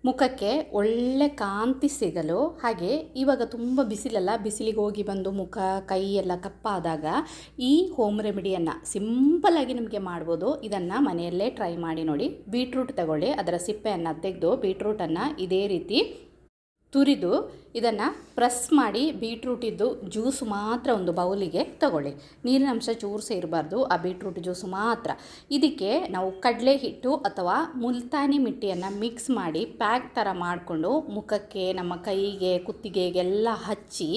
ಮುಖಕ್ಕೆ ಒಳ್ಳೆ ಕಾಂತಿ ಸಿಗಲು, ಹಾಗೆ ಇವಾಗ ತುಂಬ ಬಿಸಿಲಲ್ಲ, ಬಿಸಿಲಿಗೆ ಹೋಗಿ ಬಂದು ಮುಖ ಕೈ ಎಲ್ಲ ಕಪ್ಪಾದಾಗ ಈ ಹೋಮ್ ರೆಮಿಡಿಯನ್ನು ಸಿಂಪಲ್ಲಾಗಿ ನಿಮಗೆ ಮಾಡ್ಬೋದು. ಇದನ್ನು ಮನೆಯಲ್ಲೇ ಟ್ರೈ ಮಾಡಿ ನೋಡಿ. ಬೀಟ್ರೂಟ್ ತಗೊಳ್ಳಿ, ಅದರ ಸಿಪ್ಪೆಯನ್ನು ತೆಗೆದು ಬೀಟ್ರೂಟನ್ನು ಇದೇ ರೀತಿ ತುರಿದು ಇದನ್ನು ಪ್ರೆಸ್ ಮಾಡಿ ಬೀಟ್ರೂಟಿದ್ದು ಜ್ಯೂಸು ಮಾತ್ರ ಒಂದು ಬೌಲಿಗೆ ತಗೊಳ್ಳಿ. ನೀರಿನ ಅಂಶ ಚೂರು ಸೇರಬಾರ್ದು, ಆ ಬೀಟ್ರೂಟ್ ಜ್ಯೂಸು ಮಾತ್ರ. ಇದಕ್ಕೆ ನಾವು ಕಡಲೆ ಹಿಟ್ಟು ಅಥವಾ ಮುಲ್ತಾನಿ ಮಿಟ್ಟಿಯನ್ನು ಮಿಕ್ಸ್ ಮಾಡಿ ಪ್ಯಾಕ್ ಥರ ಮಾಡಿಕೊಂಡು ಮುಖಕ್ಕೆ, ನಮ್ಮ ಕೈಗೆ, ಕುತ್ತಿಗೆಗೆಲ್ಲ ಹಚ್ಚಿ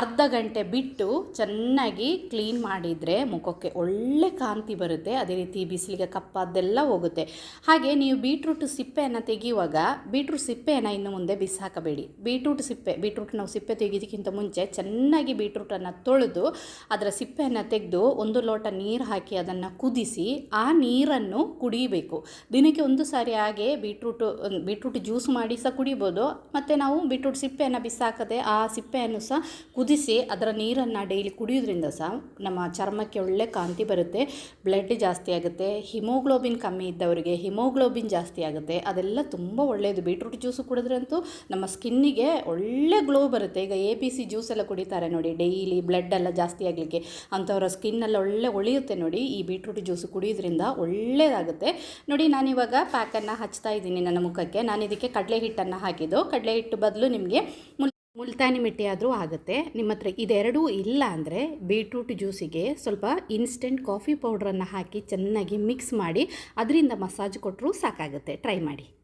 ಅರ್ಧ ಗಂಟೆ ಬಿಟ್ಟು ಚೆನ್ನಾಗಿ ಕ್ಲೀನ್ ಮಾಡಿದರೆ ಮುಖಕ್ಕೆ ಒಳ್ಳೆ ಕಾಂತಿ ಬರುತ್ತೆ. ಅದೇ ರೀತಿ ಬಿಸಿಲಿಗೆ ಕಪ್ಪಾದ್ದೆಲ್ಲ ಹೋಗುತ್ತೆ. ಹಾಗೆ ನೀವು ಬೀಟ್ರೂಟ್ ಸಿಪ್ಪೆಯನ್ನು ತೆಗೆಯುವಾಗ ಬೀಟ್ರೂಟ್ ಸಿಪ್ಪೆಯನ್ನು ಇನ್ನು ಮುಂದೆ ಬಿಸಾಕಬೇಡಿ. ಬೀಟ್ರೂಟ್ ನಾವು ಸಿಪ್ಪೆ ತೆಗೆಯೋದಕ್ಕಿಂತ ಮುಂಚೆ ಚೆನ್ನಾಗಿ ಬೀಟ್ರೂಟನ್ನು ತೊಳೆದು ಅದರ ಸಿಪ್ಪೆಯನ್ನು ತೆಗೆದು ಒಂದು ಲೋಟ ನೀರು ಹಾಕಿ ಅದನ್ನು ಕುದಿಸಿ ಆ ನೀರನ್ನು ಕುಡಿಯಬೇಕು. ದಿನಕ್ಕೆ ಒಂದು ಸಾರಿ ಹಾಗೆ ಬೀಟ್ರೂಟ್ ಜ್ಯೂಸ್ ಮಾಡಿ ಸಹ ಕುಡಿಬೋದು. ಮತ್ತು ನಾವು ಬೀಟ್ರೂಟ್ ಸಿಪ್ಪೆಯನ್ನು ಬಿಸಾಕದೆ ಆ ಸಿಪ್ಪೆಯನ್ನು ಸಹ ಕುದಿಸಿ ಅದರ ನೀರನ್ನು ಡೈಲಿ ಕುಡಿಯೋದ್ರಿಂದ ಸಹ ನಮ್ಮ ಚರ್ಮಕ್ಕೆ ಒಳ್ಳೆ ಕಾಂತಿ ಬರುತ್ತೆ, ಬ್ಲಡ್ ಜಾಸ್ತಿ ಆಗುತ್ತೆ. ಹಿಮೋಗ್ಲೋಬಿನ್ ಕಮ್ಮಿ ಇದ್ದವರಿಗೆ ಹಿಮೋಗ್ಲೋಬಿನ್ ಜಾಸ್ತಿ ಆಗುತ್ತೆ. ಅದೆಲ್ಲ ತುಂಬ ಒಳ್ಳೆಯದು. ಬೀಟ್ರೂಟ್ ಜ್ಯೂಸು ಕುಡಿದ್ರಂತೂ ನಮ್ಮ ಸ್ಕಿನ್ನಿಗೆ ಒಳ್ಳೆ ಗ್ಲೋ ಬರುತ್ತೆ. ಈಗ ABC ಜ್ಯೂಸ್ ಎಲ್ಲ ಕುಡಿತಾರೆ ನೋಡಿ, ಡೈಲಿ ಬ್ಲಡ್ ಎಲ್ಲ ಜಾಸ್ತಿ ಆಗಲಿಕ್ಕೆ, ಅಂಥವರ ಸ್ಕಿನ್ನೆಲ್ಲ ಒಳ್ಳೆ ಒಳೆಯುತ್ತೆ ನೋಡಿ. ಈ ಬೀಟ್ರೂಟ್ ಜ್ಯೂಸು ಕುಡಿಯೋದ್ರಿಂದ ಒಳ್ಳೆಯದಾಗುತ್ತೆ ನೋಡಿ. ನಾನಿವಾಗ ಪ್ಯಾಕನ್ನು ಹಚ್ತಾ ಇದ್ದೀನಿ ನನ್ನ ಮುಖಕ್ಕೆ. ನಾನು ಇದಕ್ಕೆ ಕಡಲೆ ಹಿಟ್ಟನ್ನು ಹಾಕಿದ್ದು. ಕಡಲೆ ಹಿಟ್ಟು ಬದಲು ನಿಮಗೆ ಮುಲ್ತಾನಿ ಮಿಟ್ಟಿ ಆದರೂ ಆಗುತ್ತೆ. ನಿಮ್ಮ ಹತ್ರ ಇದೆರಡೂ ಇಲ್ಲ ಅಂದರೆ ಬೀಟ್ರೂಟ್ ಜ್ಯೂಸಿಗೆ ಸ್ವಲ್ಪ ಇನ್ಸ್ಟೆಂಟ್ ಕಾಫಿ ಪೌಡ್ರನ್ನು ಹಾಕಿ ಚೆನ್ನಾಗಿ ಮಿಕ್ಸ್ ಮಾಡಿ ಅದರಿಂದ ಮಸಾಜ್ ಕೊಟ್ಟರೂ ಸಾಕಾಗುತ್ತೆ. ಟ್ರೈ ಮಾಡಿ.